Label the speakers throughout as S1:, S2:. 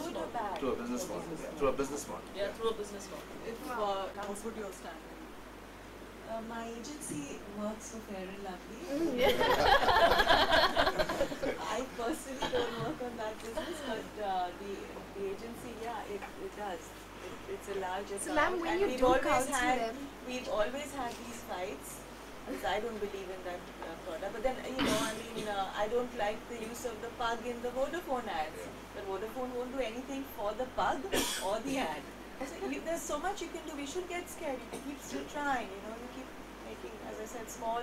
S1: Good or bad?
S2: Through a business model. Through a business model.
S1: Yeah, through a business model.
S3: What would your stand be?
S4: My agency works for Fair and Lovely. I personally don't work on that business, but the agency, yeah, it does. It's a large account.
S5: So ma'am, when
S4: and
S5: you do counsel them,
S4: we've always had these fights, because I don't believe in that product. But then, I don't like the use of the pug in the Vodafone ads. But Vodafone won't do anything for the pug or the ad. So there's so much you can do. We should get scared. You keep still trying. You keep making, as I said, small.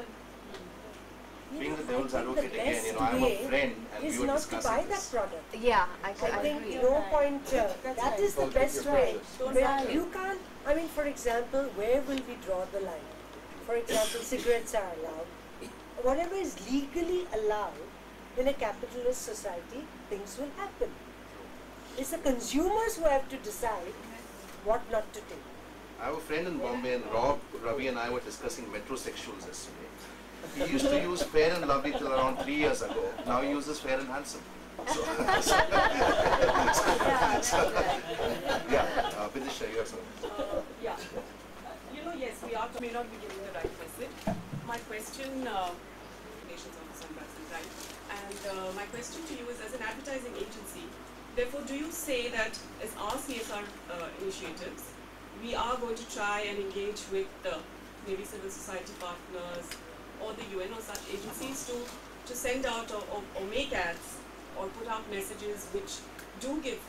S2: Being the devil's advocate again, I'm a friend, and we were discussing
S6: not to buy
S2: this.
S6: that product.
S5: yeah, I
S6: think
S5: agree.
S6: no point. That is the best way.
S4: Don't
S6: You can't. I mean, for example, where will we draw the line? For example, cigarettes are allowed. Whatever is legally allowed in a capitalist society, things will happen. It's the consumers who have to decide what not to take.
S2: I have a friend in Bombay, and Ravi and I were discussing metrosexuals yesterday. He used to use Fair and Lovely till around 3 years ago. Now he uses Fair and Handsome. So, Vidisha, you have something.
S3: Yeah. Yes, we may not be giving the right message. My question, Nations Office Ambassador, right? And my question to you is, as an advertising agency, therefore, do you say that as our CSR initiatives, we are going to try and engage with maybe civil society partners or the UN or such agencies to send out or make ads or put out messages which do give,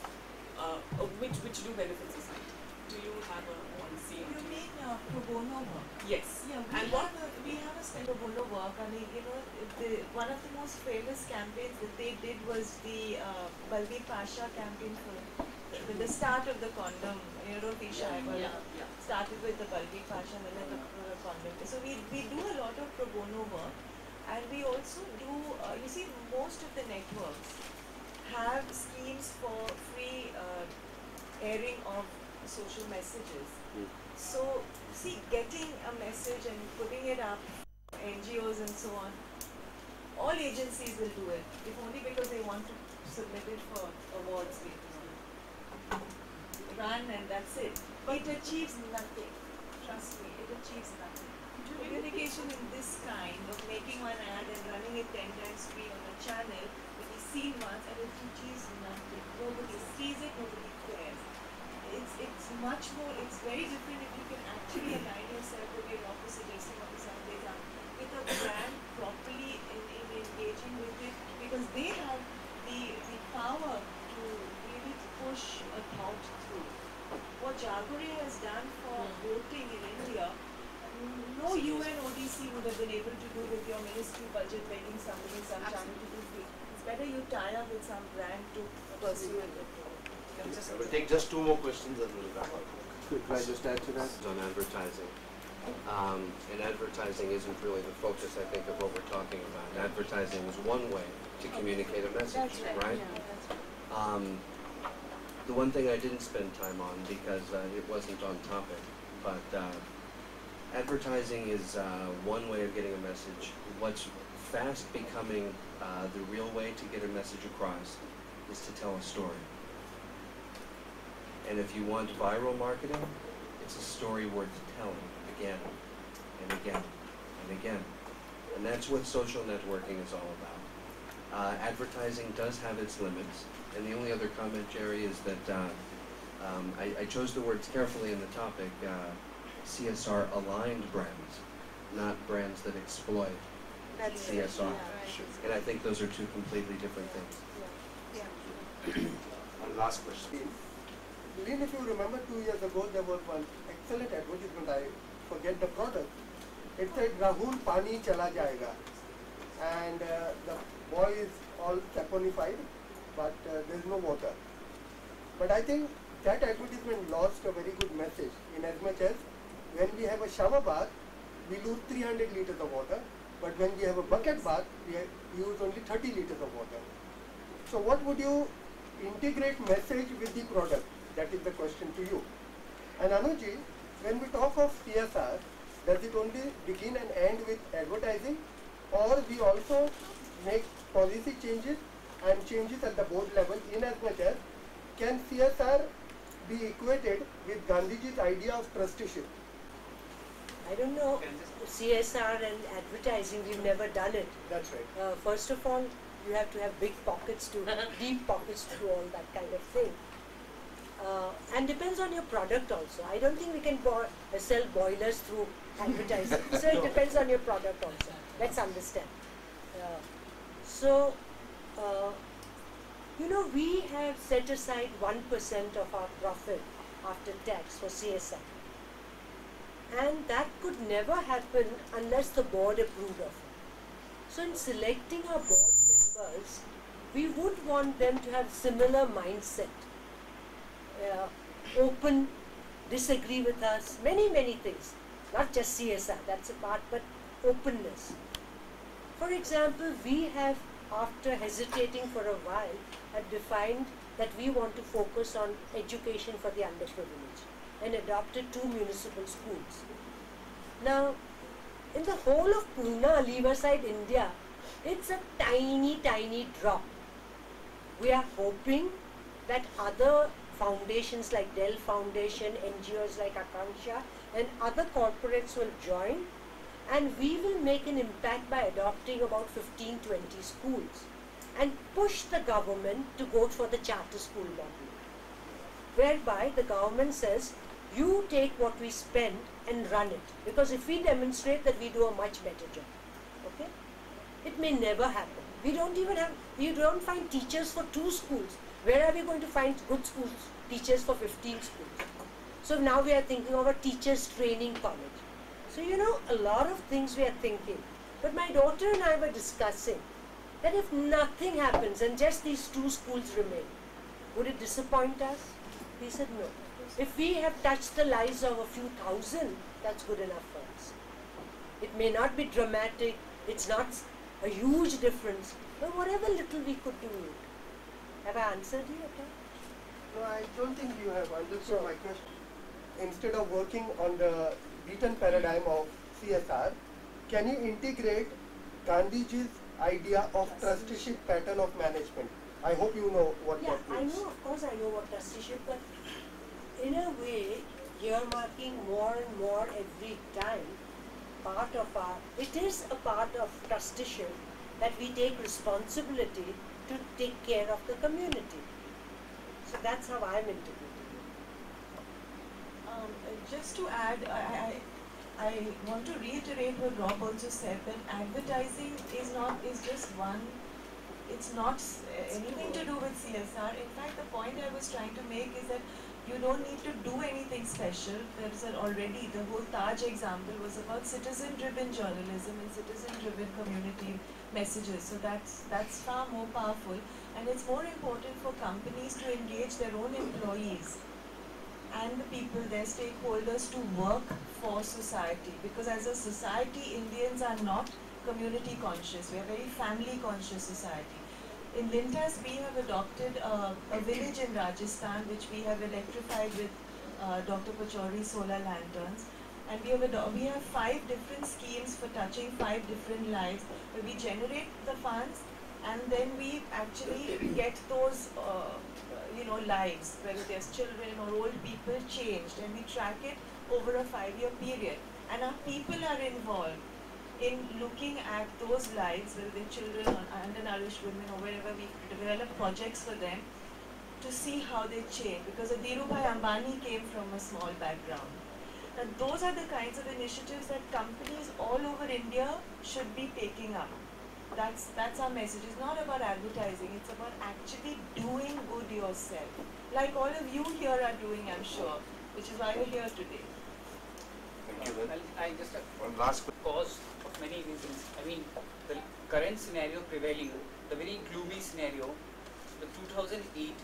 S3: which do benefit society? Do you have a policy?
S4: You mean pro bono work?
S3: Yes.
S4: Yeah,
S3: and
S4: we have a pro bono work. I mean, one of the most famous campaigns that they did was the Balbir Pasha campaign with the start of the condom. Don't be shy. Started with the Balbir Pasha and then the condom. So we do a lot of pro bono work, and we also do. You see, most of the networks have schemes for free airing of social messages. So, see, getting a message and putting it up, NGOs and so on, all agencies will do it, if only because they want to submit it for awards later on. Run and that's it. It achieves nothing. Trust me, it achieves nothing. Communication in this kind of making one ad and running it 10 times free on a channel will be seen once and it achieves nothing. Nobody sees it, nobody cares. It's much more, it's very different if you can actually align yourself with your office suggesting what the Sundays are with a brand properly in engaging with it, because they have the power to really push a thought through. What Jagore has done for voting in India, no UN ODC would have been able to do with your ministry budget begging somebody, some channel to do it. It's better you tie up with some brand to pursue it.
S2: We'll take just 2 more questions and we'll wrap up.
S7: Could I just add to that?
S8: On advertising. And advertising isn't really the focus, I think, of what we're talking about. Advertising is one way to communicate a message, right?
S4: Yeah, that's right.
S8: The one thing I didn't spend time on because it wasn't on topic, but advertising is one way of getting a message. What's fast becoming the real way to get a message across is to tell a story. And if you want viral marketing, it's a story worth telling again and again and again. And that's what social networking is all about. Advertising does have its limits. And the only other comment, Jerry, is that I chose the words carefully in the topic, CSR-aligned brands, not brands that exploit CSR. And I think those are 2 completely different things.
S2: One last question.
S7: Lynn, if you remember 2 years ago, there was one excellent advertisement, I forget the product. It said, Rahul, pani chala jayega. And the boy is all saponified, but there is no water. But I think that advertisement lost a very good message, in as much as when we have a shower bath, we lose 300 liters of water, but when we have a bucket bath, we use only 30 liters of water. So what would you integrate message with the product? That is the question to you. And Anuji, when we talk of CSR, does it only begin and end with advertising, or we also make policy changes and changes at the board level, in as much as can CSR be equated with Gandhiji's idea of trusteeship?
S6: I don't know. CSR and advertising, we've never done it.
S7: That's right.
S6: First of all, you have to have big pockets to, deep pockets to do all that kind of thing. And depends on your product also. I don't think we can sell boilers through advertising. So it depends on your product also. Let's understand. You know, we have set aside 1% of our profit after tax for CSR. And that could never happen unless the board approved of it. So in selecting our board members, we would want them to have similar mindset. Open, disagree with us, many things. Not just CSR, that's a part, but openness. For example, we have, after hesitating for a while, have defined that we want to focus on education for the underprivileged and adopted 2 municipal schools. Now, in the whole of Pune, Riverside, India, it's a tiny drop. We are hoping that other foundations like Dell Foundation, NGOs like Akanksha and other corporates will join, and we will make an impact by adopting about 15-20 schools and push the government to go for the charter school model, whereby the government says, you take what we spend and run it, because if we demonstrate that we do a much better job, okay? It may never happen. We don't find teachers for 2 schools. Where are we going to find good teachers for 15 schools? So now we are thinking of a teachers training college. So you know, a lot of things we are thinking. But my daughter and I were discussing that if nothing happens and just these 2 schools remain, would it disappoint us? We said no. If we have touched the lives of a few thousand, that's good enough for us. It may not be dramatic, it's not a huge difference, but whatever little we could do. Have I answered you? Okay?
S7: No, I don't think you have understood my question. Instead of working on the beaten paradigm of CSR, can you integrate Gandhiji's idea of trusteeship pattern of management? I hope you know what that means.
S6: I know, of course I know what trusteeship, but in a way, earmarking more and more every time, it is a part of trusteeship that we take responsibility to take care of the community. So that's how I'm interpreting it.
S4: Just to add, I want to reiterate what Rob also said, that advertising is just one. It's not anything to do with CSR. In fact, the point I was trying to make is that you don't need to do anything special. There's already, the whole Taj example was about citizen-driven journalism and citizen-driven community messages. So that's far more powerful, and it's more important for companies to engage their own employees and the people, their stakeholders, to work for society. Because as a society, Indians are not community conscious. We are a very family conscious society. In Lintas, we have adopted a village in Rajasthan which we have electrified with Dr. Pachauri's solar lanterns. And we have 5 different schemes for touching 5 different lives, where we generate the funds and then we actually get those lives, whether there's children or old people, changed, and we track it over a 5-year period. And our people are involved in looking at those lives, whether they're children or undernourished women or wherever, we develop projects for them to see how they change. Because Dhirubhai Ambani came from a small background. Now those are the kinds of initiatives that companies all over India should be taking up. That's our message. It's not about advertising, it's about actually doing good yourself. Like all of you here are doing, I'm sure, which is why we're here today.
S2: Thank you.
S1: Well, I just
S2: One last
S1: cause of many reasons. I mean, the current scenario prevailing, the very gloomy scenario, the 2008